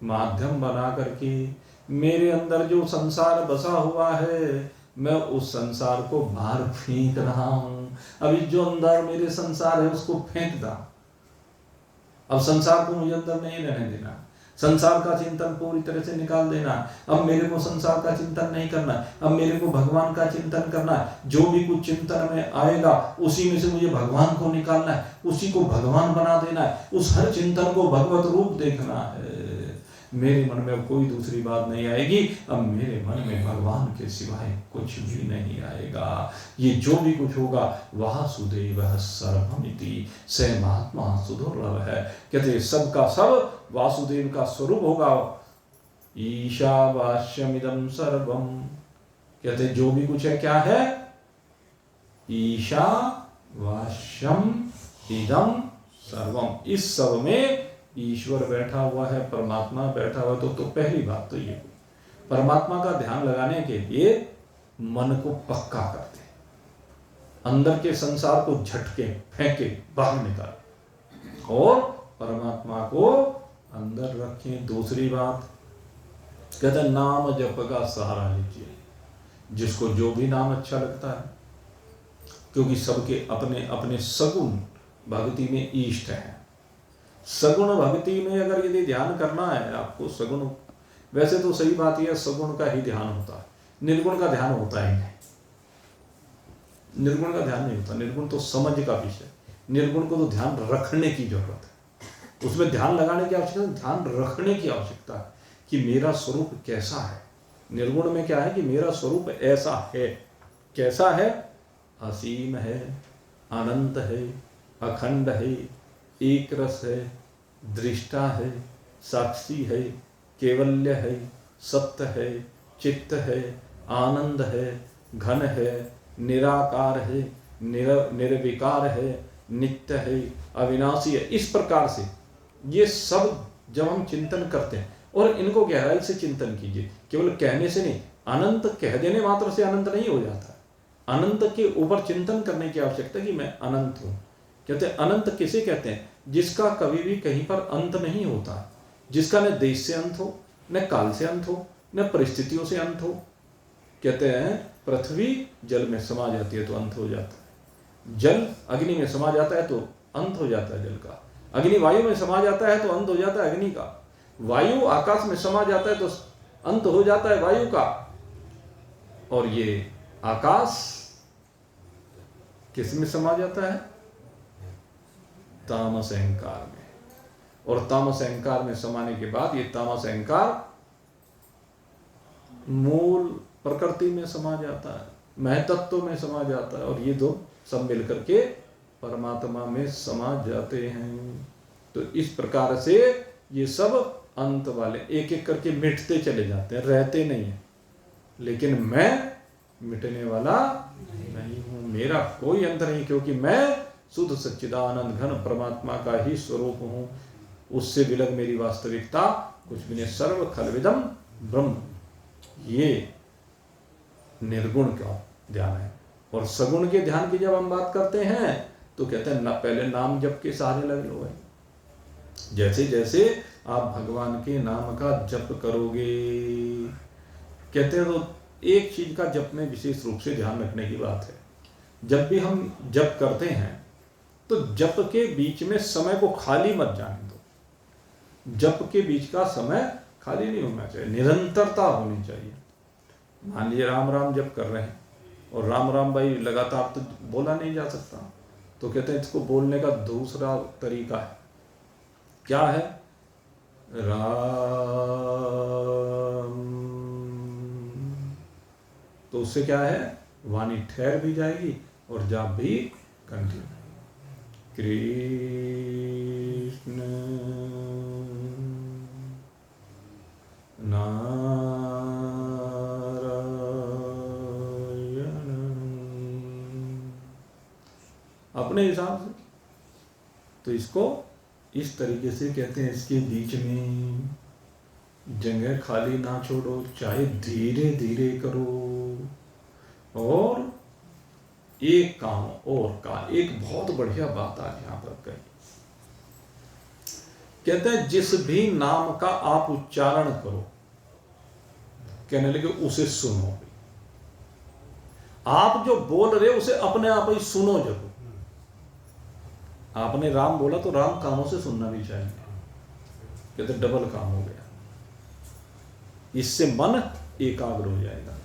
माध्यम बना करके मेरे अंदर जो संसार बसा हुआ है, मैं उस संसार को बाहर फेंक रहा हूं। अभी जो अंदर मेरे संसार है उसको फेंक दा। अब संसार को मुझे अंदर नहीं रहने देना, संसार का चिंतन पूरी तरह से निकाल देना। अब मेरे को संसार का चिंतन नहीं करना, अब मेरे को भगवान का चिंतन करना है। जो भी कुछ चिंतन में आएगा उसी में से मुझे भगवान को निकालना है, उसी को भगवान बना देना है, उस हर चिंतन को भगवत रूप देखना है। मेरे मन में कोई दूसरी बात नहीं आएगी, अब मेरे मन में भगवान के सिवाय कुछ भी नहीं आएगा। ये जो भी कुछ होगा वासुदेव सर्वमिति स महात्मा सुदुर्लभ है। कहते सबका सब वासुदेव का स्वरूप होगा। ईशावास्यमिदं सर्वम, कहते जो भी कुछ है क्या है, ईशावास्यम इदं सर्वम, इस सब में ईश्वर बैठा हुआ है, परमात्मा बैठा हुआ है। तो पहली बात तो ये, परमात्मा का ध्यान लगाने के लिए मन को पक्का करते, अंदर के संसार को झटके फेंके बाहर निकाल और परमात्मा को अंदर रखें। दूसरी बात कहते हैं नाम जप का सहारा लीजिए, जिसको जो भी नाम अच्छा लगता है, क्योंकि सबके अपने अपने सगुण भक्ति में इष्ट है। सगुण भक्ति में अगर यदि ध्यान करना है आपको, सगुण, वैसे तो सही बात यह सगुण का ही ध्यान होता है, निर्गुण का ध्यान होता ही नहीं। निर्गुण का ध्यान नहीं होता, निर्गुण तो समझ का विषय, निर्गुण को तो ध्यान रखने की जरूरत है, उसमें ध्यान लगाने की आवश्यकता, ध्यान रखने की आवश्यकता है कि मेरा स्वरूप कैसा है। निर्गुण में क्या है कि मेरा स्वरूप ऐसा है, कैसा है, असीम है, अनंत है, अखंड है, एक रस है, दृष्टा है, साक्षी है, केवल्य है, सत्य है, चित्त है, आनंद है, घन है, निराकार है, निर्विकार है, नित्य है, अविनाशी है। इस प्रकार से ये सब जब हम चिंतन करते हैं, और इनको गहराई से चिंतन कीजिए, केवल कहने से नहीं, अनंत कह देने मात्र से अनंत नहीं हो जाता, अनंत के ऊपर चिंतन करने की आवश्यकता कि मैं अनंत हूँ। कहते हैं अनंत किसे कहते हैं, जिसका कभी भी कहीं पर अंत नहीं होता, जिसका न देश से अंत हो, न काल से अंत हो, न परिस्थितियों से अंत हो। कहते हैं पृथ्वी जल में समा जाती है तो अंत हो जाता है, जल अग्नि में समा जाता है तो अंत हो जाता है जल का, अग्नि वायु में समा जाता है तो अंत हो जाता है अग्नि का, वायु आकाश में समा जाता है तो अंत हो जाता है वायु का, और ये आकाश किस में समा जाता है, तामस अहंकार में। और तामस अहंकार में समाने के बाद ये तामस अहंकार मूल प्रकृति में समा जाता है, महतत्व में समा जाता है, और ये दो सब मिलकर के परमात्मा में समा जाते हैं। तो इस प्रकार से ये सब अंत वाले एक एक करके मिटते चले जाते हैं, रहते नहीं है। लेकिन मैं मिटने वाला नहीं हूं, मेरा कोई अंत नहीं, क्योंकि मैं शुद्ध सच्चिदानंद घन परमात्मा का ही स्वरूप हूं। उससे विलग मेरी वास्तविकता कुछ भी नहीं। सर्व खलविदम ब्रह्म, ये निर्गुण का ध्यान है। और सगुण के ध्यान की जब हम बात करते हैं तो कहते हैं ना, पहले नाम जप के सहारे लग लो है। जैसे जैसे आप भगवान के नाम का जप करोगे, कहते हैं तो एक चीज का जप में विशेष रूप से ध्यान रखने की बात है। जब भी हम जप करते हैं तो जप के बीच में समय को खाली मत जाने दो। जप के बीच का समय खाली नहीं होना चाहिए, निरंतरता होनी चाहिए। मान लीजिए राम राम जप कर रहे हैं और राम राम भाई लगातार तो बोला नहीं जा सकता, तो कहते हैं इसको बोलने का दूसरा तरीका है, क्या है, राम, तो उससे क्या है, वाणी ठहर भी जाएगी और जाप भी कंटिन्यू। कृष्ण नारायण अपने हिसाब से। तो इसको इस तरीके से कहते हैं, इसके बीच में जगह खाली ना छोड़ो, चाहे धीरे धीरे करो। और एक काम और का एक बहुत बढ़िया बात आज यहां पर कही, कहते हैं जिस भी नाम का आप उच्चारण करो, कहने लगे उसे सुनो। आप जो बोल रहे हो उसे अपने आप ही सुनो जरूर। आपने राम बोला तो राम कानों से सुनना भी चाहिए, कहते डबल काम हो गया, इससे मन एकाग्र हो जाएगा।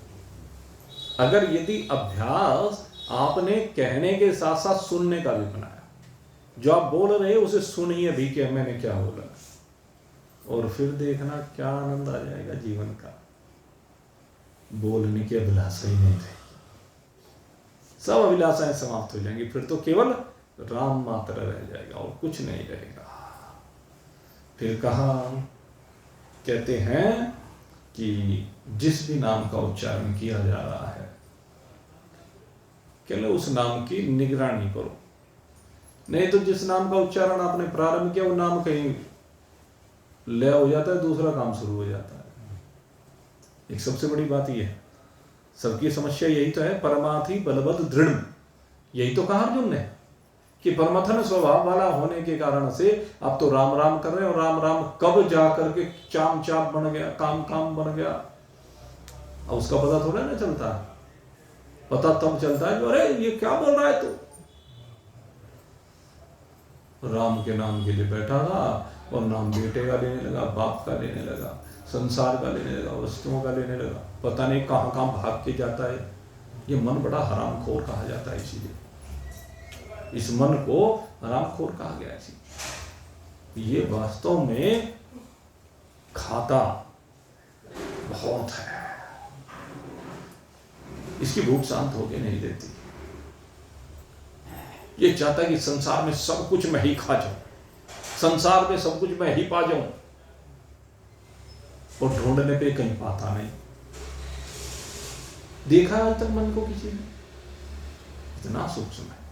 अगर यदि अभ्यास आपने कहने के साथ साथ सुनने का भी बनाया, जो आप बोल रहे हो उसे सुनिए भी कि मैंने क्या बोला, और फिर देखना क्या आनंद आ जाएगा जीवन का। बोलने की अभिलाषा ही नहीं रहेगी, सब अभिलाषाएं समाप्त हो जाएंगी, फिर तो केवल राम मात्र रह जाएगा और कुछ नहीं रहेगा। फिर कहा, कहते हैं कि जिस भी नाम का उच्चारण किया जा रहा है, कहले उस नाम की निगरानी करो। नहीं तो जिस नाम का उच्चारण आपने प्रारंभ किया वो नाम कहीं लय हो जाता है, दूसरा काम शुरू हो जाता है। एक सबसे बड़ी बात यह है, सबकी समस्या यही तो है, परमार्थी बलवद दृढ़। यही तो कहा अर्जुन ने कि परमथन स्वभाव वाला होने के कारण से आप तो राम राम कर रहे हो, राम राम कब जा करके चाम चाम बन गया, काम काम बन गया, अब उसका पता थोड़ा ना चलता है। पता तब चलता है जो अरे ये क्या बोल रहा है तू। राम के नाम के लिए बैठा था और नाम बेटे का लेने लगा, बाप का लेने लगा, संसार का लेने लगा, वस्तुओं का लेने लगा, पता नहीं कहां कहां भाग के जाता है। ये मन बड़ा हरामखोर कहा जाता है, इसीलिए इस मन को हरामखोर कहा गया। इसी ये वास्तव में खाता बहुत है, इसकी भूख शांत होके नहीं देती। ये चाहता है कि संसार में सब कुछ मैं ही खा जाऊं, संसार में सब कुछ मैं ही पा जाऊं, और ढूंढने पे कहीं पाता नहीं। देखा आज तक मन को किसी ने? इतना सूक्ष्म है।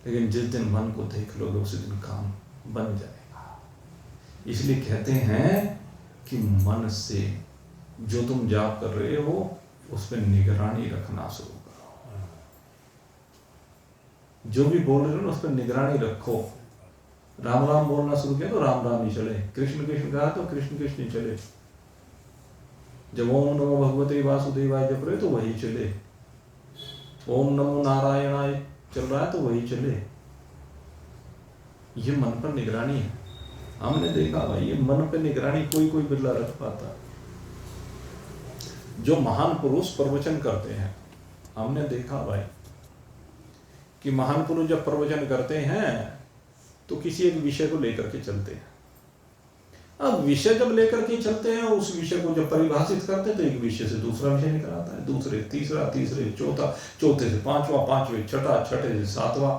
लेकिन जिस दिन मन को देख लोगे उसी दिन काम बन जाएगा। इसलिए कहते हैं कि मन से जो तुम जाप कर रहे हो उस पर निगरानी रखना शुरू करो। जो भी बोल रहे हो ना उस पर निगरानी रखो। राम राम बोलना शुरू किया तो राम राम ही चले, कृष्ण कृष्ण कहा तो कृष्ण कृष्ण ही चले, जब ओम नमो भगवते वासुदेवाय जप रहे तो वही चले, ओम नमो नारायणाय चल रहा है तो वही चले। ये मन पर निगरानी है। हमने देखा भाई ये मन पर निगरानी कोई कोई बिरला रख पाता। जो महान पुरुष प्रवचन करते हैं, हमने देखा भाई कि महान पुरुष जब प्रवचन करते हैं तो किसी एक विषय को लेकर के चलते हैं। अब विषय जब लेकर के चलते हैं, उस विषय को जब परिभाषित करते हैं तो एक विषय से दूसरा विषय निकल आता है, दूसरे तीसरा, तीसरे चौथा, चौथे से पांचवा, पांचवे छठा, छठे से सातवां,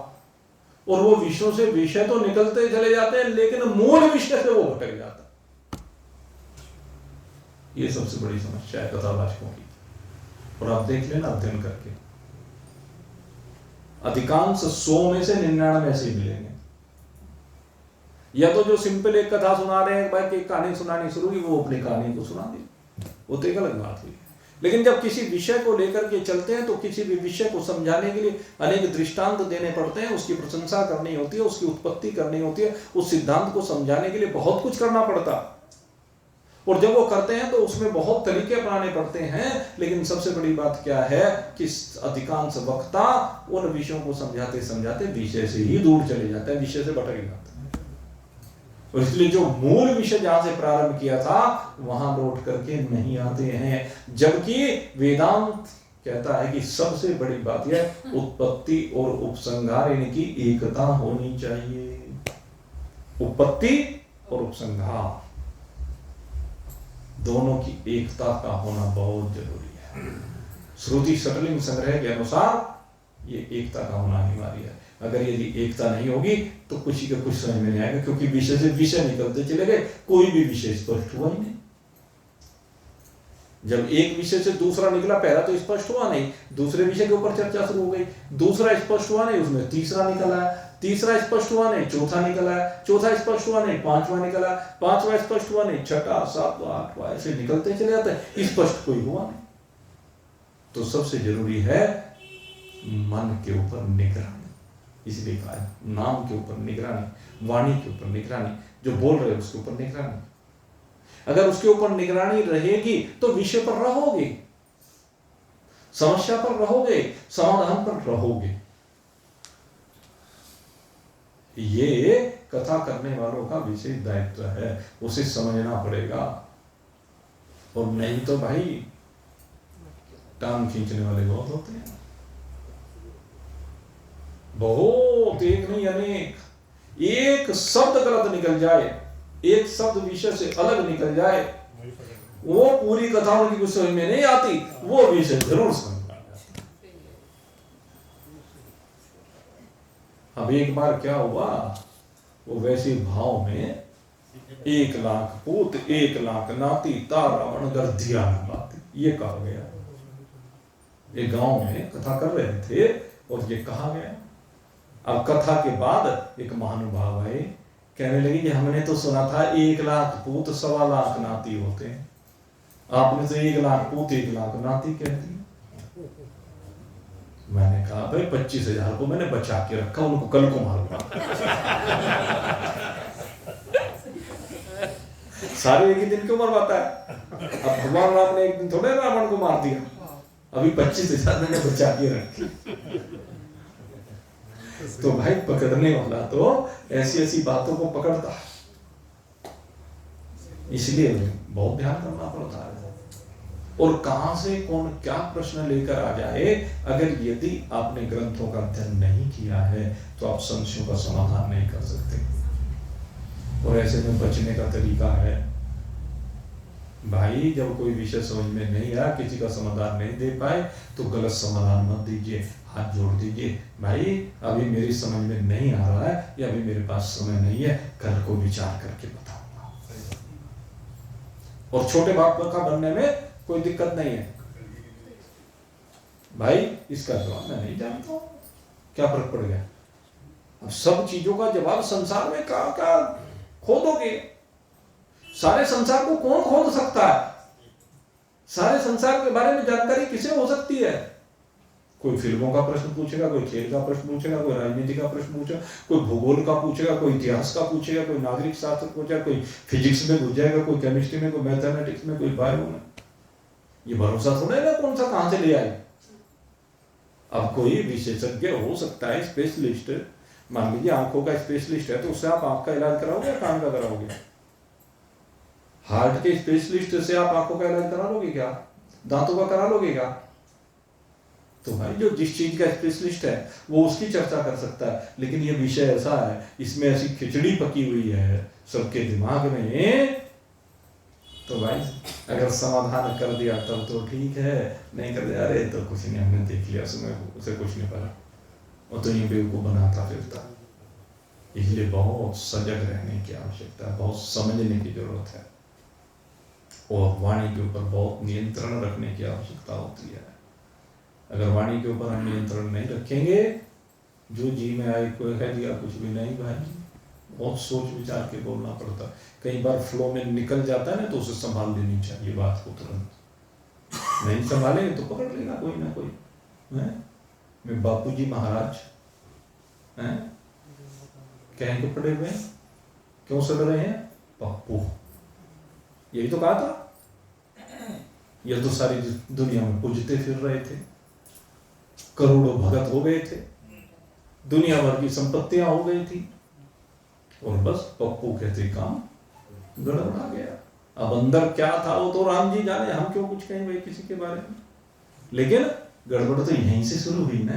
और वो विषयों से विषय तो निकलते चले जाते हैं लेकिन मूल विषय से वो भटक जाता है। ये सबसे बड़ी समस्या है कथावाचकों की। और आप देख लेना अध्ययन करके, अधिकांश 100 में से 99 ऐसे मिलेंगे। या तो जो सिंपल एक कथा सुना रहे हैं, भाई एक कहानी सुनानी शुरू की, वो अपनी कहानी को सुना दी, वो तो एक अलग बात हुई। लेकिन जब किसी विषय को लेकर के चलते हैं तो किसी भी विषय को समझाने के लिए अनेक दृष्टांत देने पड़ते हैं, उसकी प्रशंसा करनी होती है, उसकी उत्पत्ति करनी होती है, उस सिद्धांत को समझाने के लिए बहुत कुछ करना पड़ता। और जब वो करते हैं तो उसमें बहुत तरीके अपनाने पड़ते हैं। लेकिन सबसे बड़ी बात क्या है कि अधिकांश वक्ता उन विषयों को समझाते समझाते विषय से ही दूर चले जाते हैं, विषय से भटक जाते हैं। और इसलिए जो मूल विषय जहां से प्रारंभ किया था वहां लौट करके नहीं आते हैं। जबकि वेदांत कहता है कि सबसे बड़ी बात यह उत्पत्ति और उपसंहार, इनकी एकता होनी चाहिए। उत्पत्ति और उपसंहार दोनों की एकता का होना बहुत जरूरी है। श्रुति शटलिंग संग्रह के अनुसार ये एकता का होना अनिवार्य है। अगर यदि एकता नहीं होगी तो कुछ ही का कुछ समझ में नहीं आएगा, क्योंकि विषय से विषय निकलते चले गए, कोई भी विषय स्पष्ट हुआ ही नहीं। जब एक विषय से दूसरा निकला, पहला तो स्पष्ट हुआ नहीं, दूसरे विषय के ऊपर चर्चा शुरू हो गई, दूसरा स्पष्ट हुआ नहीं, उसमें तीसरा निकला है, तीसरा स्पष्ट हुआ नहीं, चौथा निकला है, चौथा स्पष्ट हुआ नहीं, पांचवा निकला, पांचवा स्पष्ट हुआ नहीं, छठा, सातवां, आठवां, ऐसे निकलते चले जाते हैं, स्पष्ट कोई हुआ नहीं। तो सबसे जरूरी है मन के ऊपर निगरानी, इसलिए कहा है नाम के ऊपर निगरानी, वाणी के ऊपर निगरानी, जो बोल रहे उसके ऊपर निगरानी। अगर उसके ऊपर निगरानी रहेगी तो विषय पर रहोगे, समस्या पर रहोगे, समाधान पर रहोगे। ये कथा करने वालों का विशेष दायित्व है, उसे समझना पड़ेगा। और नहीं तो भाई टांग खींचने वाले बहुत होते हैं, बहुत, एक नहीं अनेक। एक शब्द गलत निकल जाए, एक शब्द विषय से अलग निकल जाए, वो पूरी कथा उनकी कुछ समझ में नहीं आती, वो विषय जरूर समझ में आता। अब एक बार क्या हुआ, वो वैसे भाव में 1 लाख पूत 1 लाख नाती तार रावण गर्धिया बाती, ये कहा गया। एक गांव में कथा कर रहे थे और ये कहा गया। अब कथा के बाद एक महानुभाव आए, कहने लगे कि हमने तो सुना था 1 लाख पूत 1.25 लाख नाती होते हैं, आपने तो 1 लाख पूत 1 लाख नाती कह दी। मैंने कहा भाई 25,000 को मैंने बचा के रखा, उनको कल को मारूंगा। सारे एक ही दिन क्यों मरवाता है? अब भगवान राम ने एक दिन थोड़े रावण को मार दिया, अभी 25,000 मैंने बचा के रखी। तो भाई पकड़ने वाला तो ऐसी ऐसी बातों को पकड़ता है, इसलिए बहुत ध्यान करना पड़ता है। और कहां से कौन क्या प्रश्न लेकर आ जाए, अगर यदि आपने ग्रंथों का अध्ययन नहीं किया है तो आप संशयों का समाधान नहीं कर सकते। और ऐसे में बचने का तरीका है, भाई जब कोई विषय समझ में नहीं आया, किसी का समाधान नहीं दे पाए तो गलत समाधान मत दीजिए, हाथ जोड़ दीजिए, भाई अभी मेरी समझ में नहीं आ रहा है या अभी मेरे पास समय नहीं है, कल को विचार करके बताऊंगा। और छोटे बाप का बनने में कोई दिक्कत नहीं है, भाई इसका जवाब मैं नहीं जानता, क्या फर्क पड़ गया। अब सब चीजों का जवाब संसार में क्या खोदोगे? सारे संसार को कौन खोद सकता है? सारे संसार के बारे में जानकारी किसे हो सकती है? कोई फिल्मों का प्रश्न पूछेगा, कोई खेल का प्रश्न पूछेगा, कोई राजनीति का प्रश्न पूछेगा, कोई भूगोल का पूछेगा, कोई इतिहास का पूछेगा, कोई नागरिक शास्त्र पूछेगा, कोई फिजिक्स में घुस जाएगा, कोई केमिस्ट्री में, कोई मैथमेटिक्स में, कोई बायो में। ये भरोसा थोड़ा है ना कौन सा कहां से ले आए। अब कोई विशेषज्ञ हो सकता है, स्पेशलिस्ट, मान लीजिए आंखों का स्पेशलिस्ट है तो उससे आप आंख का इलाज कराओगे या कान का कराओगे? हार्ट के स्पेशलिस्ट से आप आंखों का इलाज करा लोगे क्या? दांतों का करा लोगे क्या? तो भाई जो जिस चीज का स्पेशलिस्ट है वो उसकी चर्चा कर सकता है, लेकिन ये विषय ऐसा है, इसमें ऐसी खिचड़ी पकी हुई है सबके दिमाग में, तो भाई अगर समाधान कर दिया तब तो ठीक है, नहीं कर दिया अरे तो कुछ नहीं, हमने देख लिया, उसमें उसे कुछ नहीं पता, वो तो ये बेवकूफ बनाता फिरता। इसलिए बहुत सजग रहने की आवश्यकता है, बहुत समझने की जरूरत है, और वाणी के ऊपर बहुत नियंत्रण रखने की आवश्यकता होती है। अगर वाणी के ऊपर हम नियंत्रण नहीं रखेंगे, जो जी में आए कोई कह दिया कुछ भी नहीं, भाई बहुत सोच विचार के बोलना पड़ता है। कई बार फ्लो में निकल जाता है ना, तो उसे संभाल लेनी चाहिए बात को तुरंत। नहीं संभालेंगे तो पकड़ लेगा कोई ना कोई। मैं बापूजी महाराज कहीं को पड़े हुए हैं, क्यों सड़ रहे हैं? पप्पू, यही तो कहा था। ये तो सारी दुनिया में पूजते फिर रहे थे, करोड़ों भगत हो गए थे, दुनिया भर की संपत्तियां हो गई थी, और बस पप्पू कहते काम गड़बड़ा गया। अब अंदर क्या था वो तो राम जी जाने, हम क्यों कुछ कहें भाई किसी के बारे में। लेकिन गड़बड़ तो यहीं से शुरू हुई ना,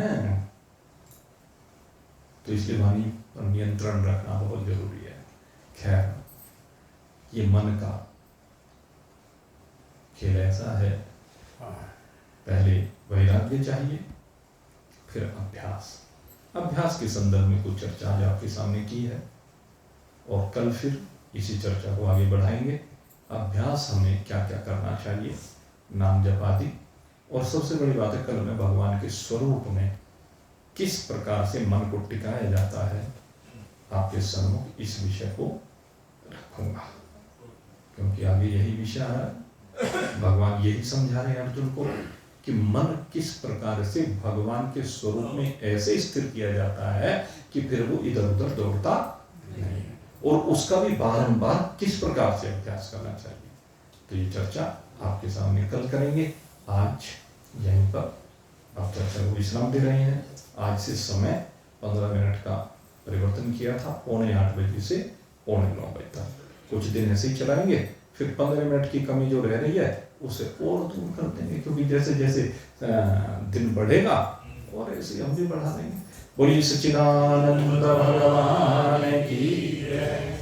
तो इसलिए वाणी पर नियंत्रण रखना बहुत जरूरी है। खैर, ये मन का खेल ऐसा है, पहले वैराग्य चाहिए, फिर अभ्यास। अभ्यास के संदर्भ में कुछ चर्चा आज आपके सामने की है, और कल फिर इसी चर्चा को आगे बढ़ाएंगे। अभ्यास हमें क्या क्या करना चाहिए, नाम जप आदि। और सबसे बड़ी बात है, कल मैं भगवान के स्वरूप में किस प्रकार से मन को टिकाया जाता है आपके सम्मुख इस विषय को रखूंगा, क्योंकि आगे यही विषय है। भगवान यही समझा रहे हैं अर्जुन को कि मन किस प्रकार से भगवान के स्वरूप में ऐसे स्थिर किया जाता है कि फिर वो इधर उधर दौड़ता नहीं, और उसका भी बारंबार किस प्रकार से अभ्यास करना चाहिए। तो ये चर्चा आपके सामने कल करेंगे। आज यहीं पर आप चर्चा को विश्राम दे रहे हैं। आज से समय 15 मिनट का परिवर्तन किया था, 7:45 बजे से 8:45 बजे तक। कुछ दिन ऐसे ही चलाएंगे, फिर 15 मिनट की कमी जो रह रही है उसे और दूर कर देंगे, क्योंकि जैसे जैसे दिन बढ़ेगा और ऐसे हम भी बढ़ा देंगे। बोलिए सच्चिदानंद भगवान की जय।